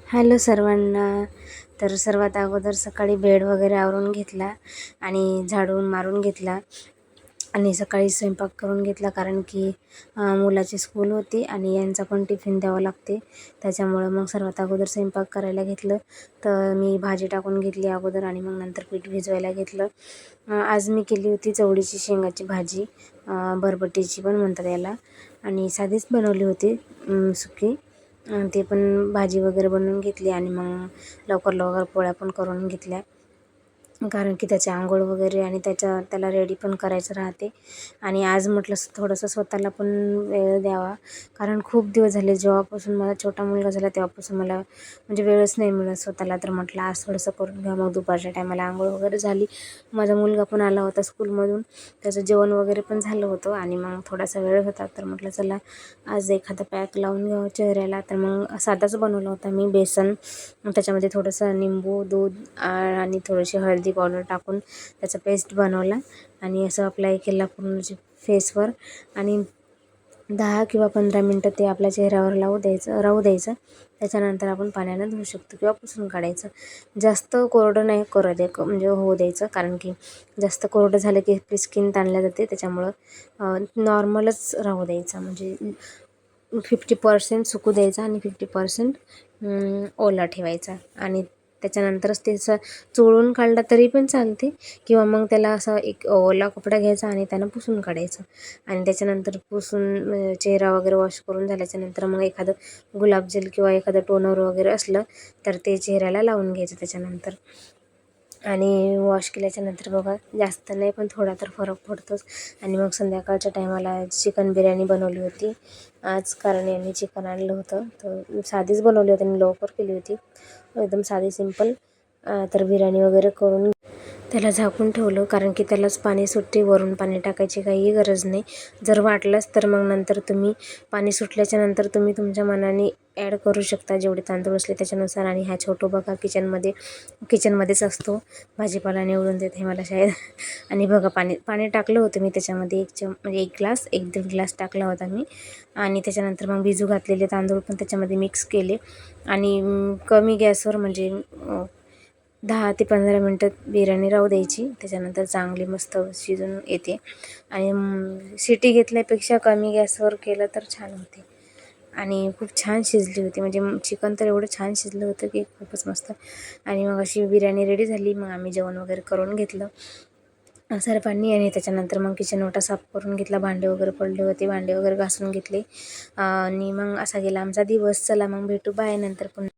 Hello सर्वांना. तर सर्वात अगोदर सकाळी बेड वगैरे आवरून घेतला आणि झाडून मारून घेतला आणि सकाळी स्वयंपाक करून घेतला, कारण की मुलाची स्कूल होती आणि यांचा पण टिफिन द्यावं लागते. त्याच्यामुळं मग सर्वात अगोदर स्वयंपाक करायला घेतलं. तर मी भाजी टाकून घेतली अगोदर आणि मग नंतर पीठ भिजवायला घेतलं. आज मी केली होती चवळीची शेंगाची भाजी, बरबटीची पण म्हणतात याला, आणि साधीच बनवली होती सुकी. ते पण भाजी वगैरे बनवून घेतली आणि मग लवकर लवकर पोळ्या पण करून घेतल्या, कारण की त्याची आंघोळ वगैरे आणि त्याला रेडी पण करायचं राहते. आणि आज म्हटलं थोडंसं स्वतःला पण वेळ द्यावा, कारण खूप दिवस झाले जेव्हापासून मला छोटा मुलगा झाला तेव्हापासून मला म्हणजे वेळच नाही मिळत स्वतःला. तर म्हटलं आज थोडंसं करून घ्या. मग दुपारच्या टायमाला आंघोळ वगैरे झाली, माझा मुलगा पण आला होता स्कूलमधून, त्याचं जेवण वगैरे पण झालं होतं आणि मग थोडासा वेळ होता. तर म्हटलं चला आज एखादा पॅक लावून घ्यावं चेहऱ्याला. तर मग साधाच बनवला होता मी, बेसन, त्याच्यामध्ये थोडंसं निंबू, दूध आणि थोडीशी हळदी पावडर टाकून त्याचा पेस्ट बनवला आणि असं अप्लाय केला पूर्ण फेसवर. आणि 10 किंवा 15 मिनटं ते आपल्या चेहऱ्यावर राहू द्यायचं. त्याच्यानंतर आपण पाण्यानं धुवू शकतो किंवा पुसून काढायचं. जास्त कोरडं नाही म्हणजे होऊ द्यायचं, कारण की जास्त कोरडं झालं की आपली स्किन ताणल्या जाते. त्याच्यामुळं नॉर्मलच राहू द्यायचं, म्हणजे 50% सुकू द्यायचा आणि 50% ओला ठेवायचा. आणि त्याच्यानंतरच ते असं चोळून काढला तरी पण चालते, किंवा मग त्याला असा एक ओला कपडा घ्यायचा आणि त्यानं पुसून काढायचं. आणि त्याच्यानंतर पुसून चेहरा वगैरे वॉश करून झाल्याच्यानंतर मग एखादं गुलाबजल किंवा एखादं टोनर वगैरे असलं तर ते चेहऱ्याला लावून घ्यायचं त्याच्यानंतर. आणि वॉश केल्याच्यानंतर बघा जास्त नाही पण थोडा तर फरक पडतोच. आणि मग संध्याकाळच्या टायमाला चिकन बिर्याणी बनवली होती आज, कारण यांनी चिकन आणलं होतं. तर साधीच बनवली होती आणि लवकर केली होती, एकदम साधी सिंपल. तर बिर्याणी वगैरे करून त्याला झाकून ठेवलं, कारण की त्यालाच पाणी सुटते, वरून पाणी टाकायची काहीही गरज नाही. जर वाटलंच तर मग नंतर तुम्ही पाणी सुटल्याच्यानंतर तुम्ही तुमच्या मनाने ॲड करू शकता, जेवढे तांदूळ असले त्याच्यानुसार. आणि हा छोटो बघा किचनमध्येच असतो, भाजीपाला निवडून देते मला शाळेत. आणि बघा पाणी टाकलं होतं मी त्याच्यामध्ये, म्हणजे 1 ग्लास टाकला होता मी. आणि त्याच्यानंतर मग भिजू घातलेले तांदूळ पण त्याच्यामध्ये मिक्स केले आणि कमी गॅसवर म्हणजे 10 ते 15 मिनटं बिर्याणी राहू द्यायची. त्याच्यानंतर चांगली मस्त शिजून येते. आणि शिटी घेतल्यापेक्षा कमी गॅसवर केलं तर छान होते. आणि खूप छान शिजली होती, म्हणजे चिकन तर एवढं छान शिजलं होतं की खूपच मस्त. आणि मग अशी बिर्याणी रेडी झाली. मग आम्ही जेवण वगैरे करून घेतलं सर्वांनी. आणि त्याच्यानंतर मग किचन ओटा साफ करून घेतला, भांडे वगैरे पडले होते, भांडे वगैरे घासून घेतले. आणि मग असा गेला आमचा दिवस. चला मग भेटू, बाय नंतर पुन्हा.